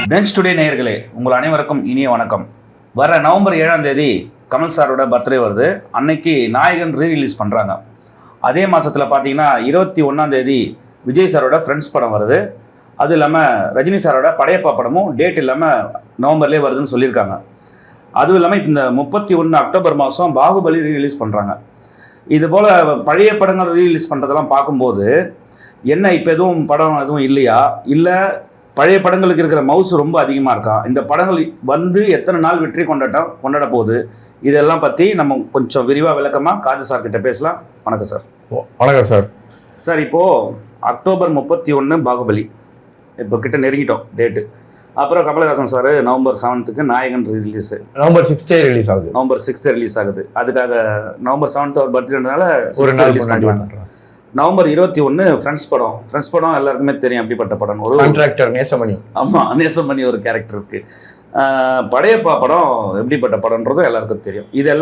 Bench today நேயர்களே, உங்கள் அனைவருக்கும் இனிய வணக்கம். வர நவம்பர் 7ஆம் தேதி கமல் சாரோட பர்த்டே வருது. அன்னைக்கு நாயகன் ரீரிலீஸ் பண்ணுறாங்க. அதே மாதத்தில் பார்த்தீங்கன்னா 21ஆம் தேதி விஜய் சாரோட ஃப்ரெண்ட்ஸ் படம் வருது. அது இல்லாமல் ரஜினி சாரோட படையப்பா படமும் டேட் இல்லாமல் நவம்பர்லேயே வருதுன்னு சொல்லியிருக்காங்க. அதுவும் இல்லாமல் இப்போ இந்த 31 அக்டோபர் மாதம் பாகுபலி ரீரிலீஸ் பண்ணுறாங்க. இதுபோல் பழைய படங்கள் ரீரிலீஸ் பண்ணுறதெல்லாம் பார்க்கும்போது என்ன இப்போ படம் எதுவும் இல்லையா, இல்லை பழைய படங்களுக்கு இருக்கிற மவுஸ் ரொம்ப அதிகமாக இருக்கா, இந்த படங்கள் வந்து எத்தனை நாள் வெற்றி கொண்டாட போகுது, இதெல்லாம் பற்றி நம்ம கொஞ்சம் விரிவாக விளக்கமாக காஜு சார் கிட்ட பேசலாம். வணக்கம் சார். வணக்கம் சார். சார், இப்போது அக்டோபர் 31 பாகுபலி இப்போ கிட்ட நெருங்கிட்டோம் டேட்டு. அப்புறம் கமலஹாசன் சார் நவம்பர் 7க்கு நாயகன் ரிலீஸு, நவம்பர் 6 ரிலீஸ் ஆகுது. நவம்பர் 6 ரிலீஸ் ஆகுது. அதுக்காக நவம்பர் 7 அவர் பர்த்டேனால ஒரு நாள் ரிலீஸ் பண்ணுறாங்க. நவம்பர் 21 ஃப்ரெண்ட்ஸ் படம் எல்லாருக்குமே தெரியும் எப்படிப்பட்ட படம். ஒரு கான்ட்ராக்டர் நேசமணி. ஆமாம், நேசமணி ஒரு கேரக்டர் இருக்குது. படையப்பா படம் எப்படிப்பட்ட படம்ன்றதும் எல்லாருக்கும் தெரியும். இதெல்லாம்